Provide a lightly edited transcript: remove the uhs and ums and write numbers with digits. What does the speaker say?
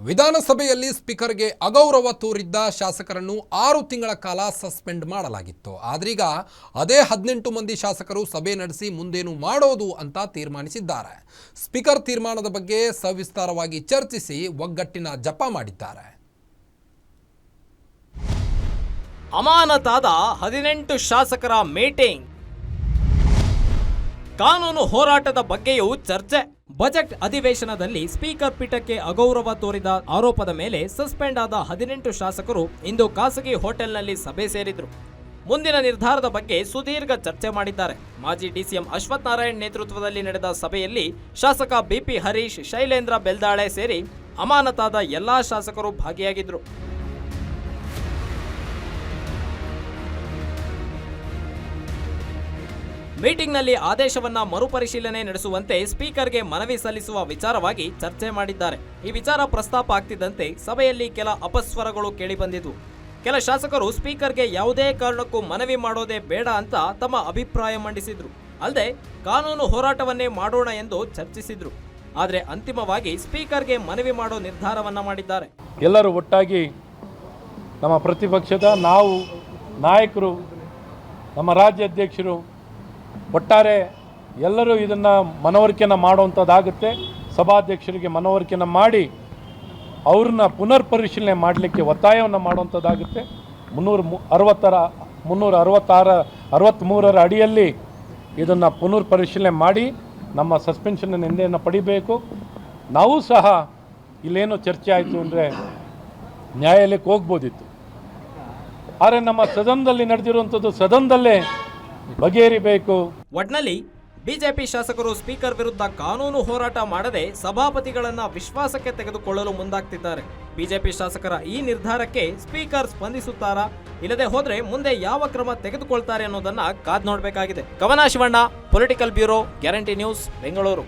ವಿಧಾನಸಭೆಯಲ್ಲಿ ಸ್ಪೀಕರ್ಗೆ ಅಗೌರವ ತೋರಿದ್ದ ಶಾಸಕರನ್ನು 6 ತಿಂಗಳ ಕಾಲ ಸಸ್ಪೆಂಡ್ ಮಾಡಲಾಗಿತ್ತು. ಆದ್ರೀಗ ಅದೇ 18 ಮಂದಿ ಶಾಸಕರು ಸಭೆ ನಡೆಸಿ ಮುಂದೇನು ಮಾಡೋದು ಅಂತ ತೀರ್ಮಾನಿಸಿದ್ದಾರೆ. ಸ್ಪೀಕರ್ ತೀರ್ಮಾನದ ಬಗ್ಗೆ ಸವಿಸ್ತಾರವಾಗಿ ಚರ್ಚಿಸಿ ಒಗ್ಗಟ್ಟಿನ ಜಪ ಮಾಡಿದ್ದಾರೆ. ಅಮಾನತಾದ 18 ಶಾಸಕರ ಮೀಟಿಂಗ್, ಕಾನೂನು ಹೋರಾಟದ ಬಗ್ಗೆಯೂ ಚರ್ಚೆ. ಬಜೆಟ್ ಅಧಿವೇಶನದಲ್ಲಿ ಸ್ಪೀಕರ್ ಪೀಠಕ್ಕೆ ಅಗೌರವ ತೋರಿದ ಆರೋಪದ ಮೇಲೆ ಸಸ್ಪೆಂಡ್ ಆದ 18 ಶಾಸಕರು ಇಂದು ಖಾಸಗಿ ಹೋಟೆಲ್ನಲ್ಲಿ ಸಭೆ ಸೇರಿದ್ರು. ಮುಂದಿನ ನಿರ್ಧಾರದ ಬಗ್ಗೆ ಸುದೀರ್ಘ ಚರ್ಚೆ ಮಾಡಿದ್ದಾರೆ. ಮಾಜಿ ಡಿಸಿಎಂ ಅಶ್ವಥ್ ನಾರಾಯಣ್ ನೇತೃತ್ವದಲ್ಲಿ ನಡೆದ ಸಭೆಯಲ್ಲಿ ಶಾಸಕ ಬಿಪಿ ಹರೀಶ್, ಶೈಲೇಂದ್ರ ಬೆಲ್ದಾಳೆ ಸೇರಿ ಅಮಾನತಾದ ಎಲ್ಲಾ ಶಾಸಕರು ಭಾಗಿಯಾಗಿದ್ರು. ಮೀಟಿಂಗ್ನಲ್ಲಿ ಆದೇಶವನ್ನ ಮರುಪರಿಶೀಲನೆ ನಡೆಸುವಂತೆ ಸ್ಪೀಕರ್ಗೆ ಮನವಿ ಸಲ್ಲಿಸುವ ವಿಚಾರವಾಗಿ ಚರ್ಚೆ ಮಾಡಿದ್ದಾರೆ. ಈ ವಿಚಾರ ಪ್ರಸ್ತಾಪ ಆಗ್ತಿದ್ದಂತೆ ಸಭೆಯಲ್ಲಿ ಕೆಲ ಅಪಸ್ವರಗಳು ಕೇಳಿಬಂದಿದ್ವು. ಕೆಲ ಶಾಸಕರು ಸ್ಪೀಕರ್ಗೆ ಯಾವುದೇ ಕಾರಣಕ್ಕೂ ಮನವಿ ಮಾಡೋದೇ ಬೇಡ ಅಂತ ತಮ್ಮ ಅಭಿಪ್ರಾಯ ಮಂಡಿಸಿದ್ರು. ಅಲ್ಲದೆ ಕಾನೂನು ಹೋರಾಟವನ್ನೇ ಮಾಡೋಣ ಎಂದು ಚರ್ಚಿಸಿದ್ರು. ಆದರೆ ಅಂತಿಮವಾಗಿ ಸ್ಪೀಕರ್ಗೆ ಮನವಿ ಮಾಡೋ ನಿರ್ಧಾರವನ್ನ ಮಾಡಿದ್ದಾರೆ. ಎಲ್ಲರೂ ಒಟ್ಟಾಗಿ ನಮ್ಮ ಪ್ರತಿಪಕ್ಷದ ನಾವು ನಾಯಕರು, ನಮ್ಮ ರಾಜ್ಯಾಧ್ಯಕ್ಷರು ಒಟ್ಟಾರೆ ಎಲ್ಲರೂ ಇದನ್ನು ಮನವರಿಕೆಯನ್ನು ಮಾಡುವಂಥದ್ದಾಗುತ್ತೆ. ಸಭಾಧ್ಯಕ್ಷರಿಗೆ ಮನವರಿಕೆಯನ್ನು ಮಾಡಿ ಅವ್ರನ್ನ ಪುನರ್ ಪರಿಶೀಲನೆ ಮಾಡಲಿಕ್ಕೆ ಒತ್ತಾಯವನ್ನು ಮಾಡುವಂಥದ್ದಾಗುತ್ತೆ. 363ರ ಅಡಿಯಲ್ಲಿ ಇದನ್ನು ಪುನರ್ ಪರಿಶೀಲನೆ ಮಾಡಿ ನಮ್ಮ ಸಸ್ಪೆನ್ಷನ್ ಹಿಂದೆಯನ್ನು ಪಡಿಬೇಕು. ನಾವು ಸಹ ಇಲ್ಲೇನು ಚರ್ಚೆ ಆಯಿತು ಅಂದರೆ ನ್ಯಾಯಾಲಯಕ್ಕೆ ಹೋಗ್ಬೋದಿತ್ತು. ಆದರೆ ನಮ್ಮ ಸದನದಲ್ಲಿ ನಡೆದಿರುವಂಥದ್ದು ಸದನದಲ್ಲೇ ಬಗೆಹರಿಬೇಕು. ಒಟ್ನಲ್ಲಿ ಬಿಜೆಪಿ ಶಾಸಕರು ಸ್ಪೀಕರ್ ವಿರುದ್ಧ ಕಾನೂನು ಹೋರಾಟ ಮಾಡದೆ ಸಭಾಪತಿಗಳನ್ನ ವಿಶ್ವಾಸಕ್ಕೆ ತೆಗೆದುಕೊಳ್ಳಲು ಮುಂದಾಗ್ತಿದ್ದಾರೆ. ಬಿಜೆಪಿ ಶಾಸಕರ ಈ ನಿರ್ಧಾರಕ್ಕೆ ಸ್ಪೀಕರ್ ಸ್ಪಂದಿಸುತ್ತಾರಾ, ಇಲ್ಲದೆ ಹೋದ್ರೆ ಮುಂದೆ ಯಾವ ಕ್ರಮ ತೆಗೆದುಕೊಳ್ತಾರೆ ಅನ್ನೋದನ್ನ ಕಾದ್ ನೋಡಬೇಕಾಗಿದೆ. ಕವನ Shivanna, political bureau, guarantee news, Bengaluru.